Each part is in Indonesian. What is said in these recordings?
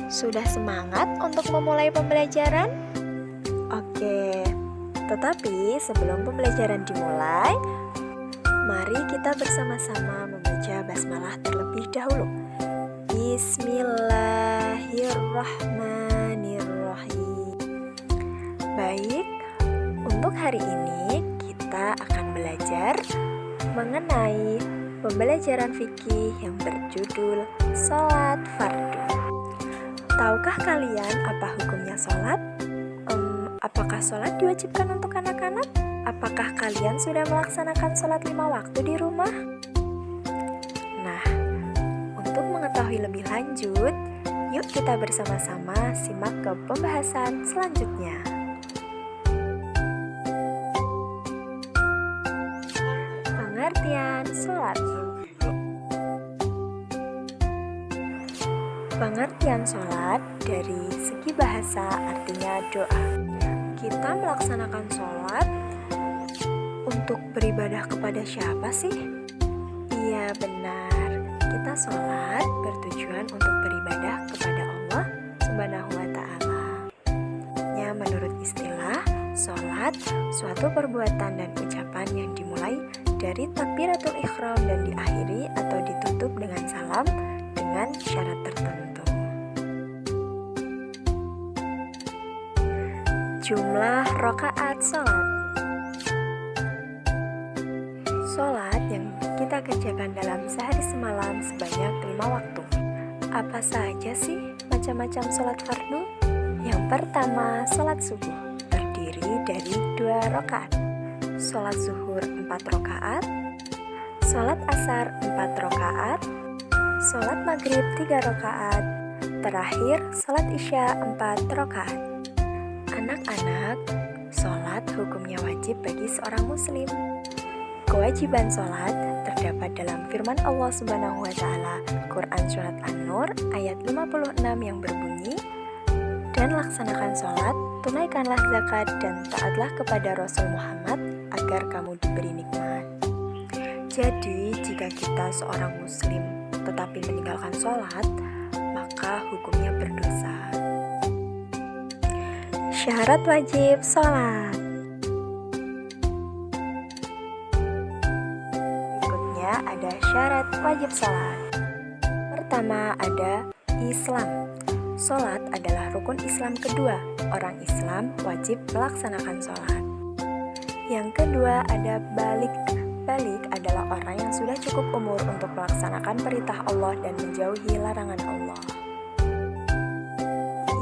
Sudah semangat untuk memulai pembelajaran? Oke, tetapi sebelum pembelajaran dimulai, mari kita bersama-sama membaca basmalah terlebih dahulu. Bismillahirrahmanirrahim. Baik, untuk hari ini kita akan belajar mengenai pembelajaran fikih yang berjudul Sholat Fardu. Tahukah kalian apa hukumnya sholat? Apakah sholat diwajibkan untuk anak-anak? Apakah kalian sudah melaksanakan sholat 5 waktu di rumah? Nah, untuk mengetahui lebih lanjut, yuk kita bersama-sama simak ke pembahasan selanjutnya. Pengertian sholat. Pengertian sholat dari segi bahasa artinya doa. Kita melaksanakan sholat untuk beribadah kepada siapa sih? Iya benar, kita sholat bertujuan untuk beribadah kepada Allah Subhanahu wa Ta'ala. Ya, menurut istilah, sholat suatu perbuatan dan ucapan yang dimulai dari takbiratul ihram dan diakhiri atau ditutup dengan salam dengan syarat tertentu. Jumlah rakaat sholat. Sholat yang kita kerjakan dalam sehari semalam sebanyak 5 waktu. Apa saja sih macam-macam sholat fardu? Yang pertama, sholat subuh terdiri dari 2 rakaat. Sholat zuhur 4 rakaat. Sholat asar 4 rakaat. Sholat maghrib 3 rakaat. Terakhir, sholat isya 4 rakaat. Anak-anak, sholat hukumnya wajib bagi seorang muslim. Kewajiban sholat terdapat dalam firman Allah Subhanahu wa Ta'ala, Quran Surat An-Nur ayat 56 yang berbunyi, "Dan laksanakan sholat, tunaikanlah zakat, dan taatlah kepada Rasul Muhammad agar kamu diberi nikmat." Jadi, jika kita seorang muslim tetapi meninggalkan sholat, maka hukumnya berdosa. Syarat wajib sholat. Berikutnya ada syarat wajib sholat. Pertama ada Islam. Sholat adalah rukun Islam kedua. Orang Islam wajib melaksanakan sholat. Yang kedua ada balik. Balik adalah orang yang sudah cukup umur untuk melaksanakan perintah Allah dan menjauhi larangan Allah.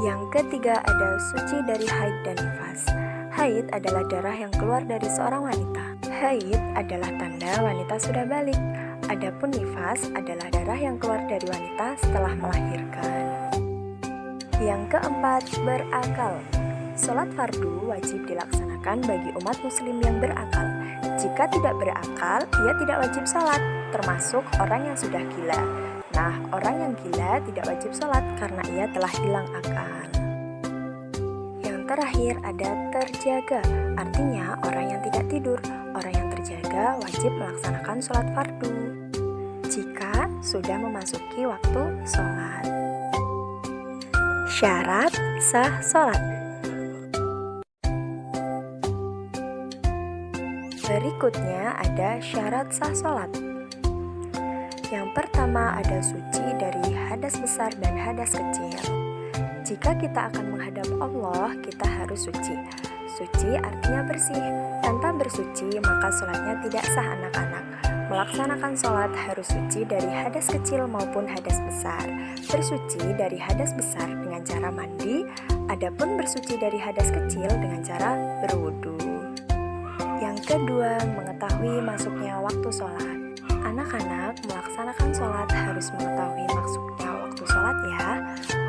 Yang ketiga ada suci dari haid dan nifas. Haid adalah darah yang keluar dari seorang wanita. Haid adalah tanda wanita sudah balik. Adapun nifas adalah darah yang keluar dari wanita setelah melahirkan. Yang keempat, berakal. Sholat fardu wajib dilaksanakan bagi umat muslim yang berakal. Jika tidak berakal, ia tidak wajib sholat, termasuk orang yang sudah gila. Nah, orang yang gila tidak wajib sholat karena ia telah hilang akal. Yang terakhir ada terjaga, artinya orang yang tidak tidur. Orang yang terjaga wajib melaksanakan sholat fardu jika sudah memasuki waktu sholat. Syarat sah sholat. Berikutnya ada syarat sah sholat. Yang pertama ada suci dari hadas besar dan hadas kecil. Jika kita akan menghadap Allah, kita harus suci. Suci artinya bersih. Tanpa bersuci, maka sholatnya tidak sah anak-anak. Melaksanakan sholat harus suci dari hadas kecil maupun hadas besar. Bersuci dari hadas besar dengan cara mandi, adapun bersuci dari hadas kecil dengan cara berwudu. Yang kedua, mengetahui masuknya waktu sholat. Anak-anak melaksanakan sholat harus mengetahui masuknya waktu sholat ya.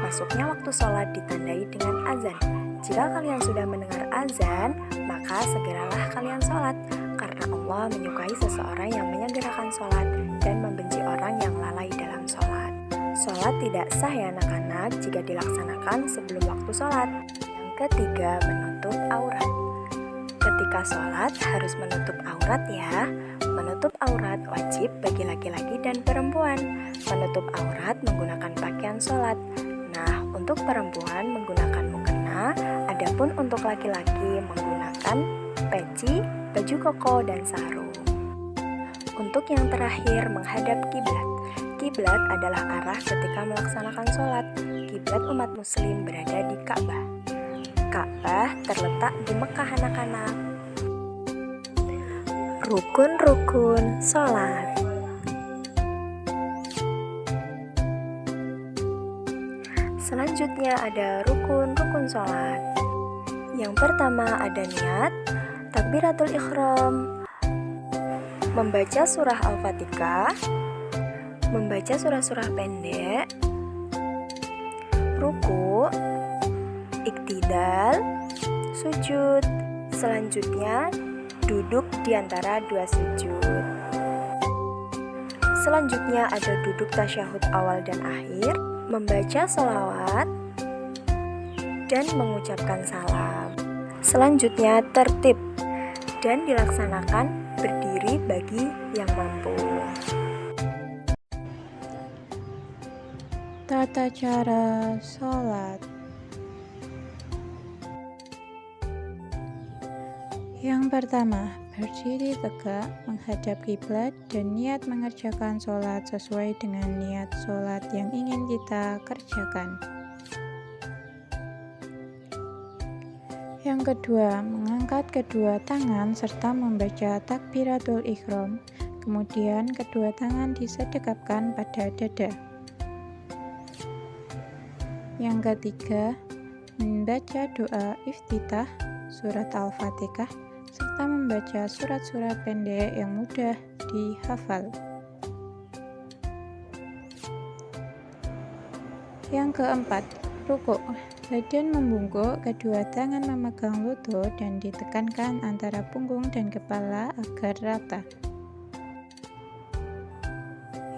Masuknya waktu sholat ditandai dengan azan. Jika kalian sudah mendengar azan, maka segeralah kalian sholat. Karena Allah menyukai seseorang yang menyegerakan sholat dan membenci orang yang lalai dalam sholat. Sholat tidak sah ya anak-anak jika dilaksanakan sebelum waktu sholat. Yang ketiga, menutup aurat. Ketika sholat harus menutup aurat ya. Menutup aurat wajib bagi laki-laki dan perempuan. Menutup aurat menggunakan pakaian sholat. Nah, Untuk perempuan menggunakan mukena, adapun untuk laki-laki menggunakan peci, baju koko, dan sarung. Untuk yang terakhir, menghadap kiblat. Kiblat adalah arah ketika melaksanakan sholat. Kiblat umat muslim berada di Ka'bah. Ka'bah terletak di Mekah anak-anak. Rukun-rukun sholat. Selanjutnya ada rukun-rukun sholat. Yang pertama ada niat, takbiratul ikhram, membaca surah Al-Fatihah, membaca surah-surah pendek, ruku, iktidal, sujud. Selanjutnya duduk di antara dua sujud. Selanjutnya ada duduk tasyahud awal dan akhir, membaca sholawat, dan mengucapkan salam. Selanjutnya tertib dan dilaksanakan berdiri bagi yang mampu. Tata cara sholat. Yang pertama, berdiri tegak, menghadap kiblat, dan niat mengerjakan sholat sesuai dengan niat sholat yang ingin kita kerjakan. Yang kedua, mengangkat kedua tangan serta membaca takbiratul ikhram, kemudian kedua tangan disedekapkan pada dada. Yang ketiga, membaca doa iftitah, surat Al-Fatihah, serta membaca surat-surat pendek yang mudah dihafal. Yang keempat, rukuk. Badan membungkuk, kedua tangan memegang lutut dan ditekankan antara punggung dan kepala agar rata.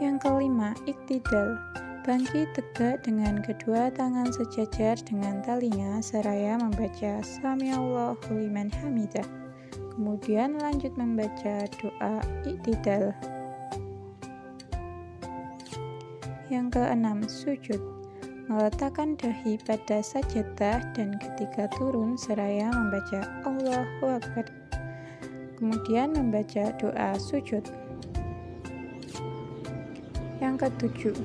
Yang kelima, iktidal. Bangkit tegak dengan kedua tangan sejajar dengan talinya seraya membaca Samiallahu liman hamidah. Kemudian lanjut membaca doa iktidal. Yang keenam, sujud. Meletakkan dahi pada sajadah dan ketika turun seraya membaca Allahu Akbar. Kemudian membaca doa sujud. Yang ketujuh,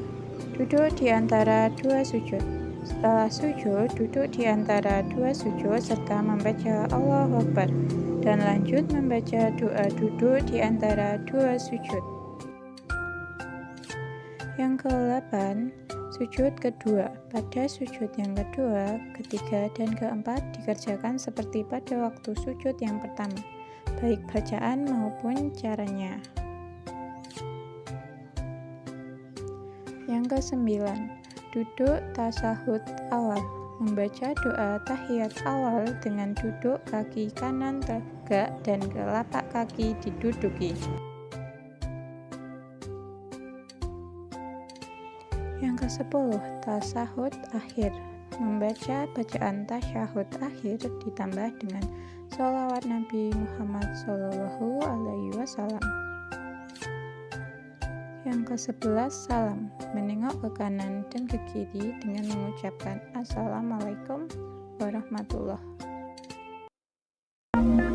duduk di antara dua sujud. Setelah sujud, duduk di antara dua sujud serta membaca Allahu Akbar dan lanjut membaca doa duduk di antara dua sujud. Yang ke-8, sujud kedua. Pada sujud yang kedua, ketiga, dan keempat dikerjakan seperti pada waktu sujud yang pertama, baik bacaan maupun caranya. Yang ke-9, duduk tasyahud awal. Membaca doa tahiyat awal dengan duduk kaki kanan tegak dan telapak kaki diduduki. Yang ke-10, tasyahud akhir. Membaca bacaan tasyahud akhir ditambah dengan sholawat Nabi Muhammad SAW. Yang ke-11, salam. Menengok ke kanan dan ke kiri dengan mengucapkan Assalamualaikum warahmatullahi wabarakatuh.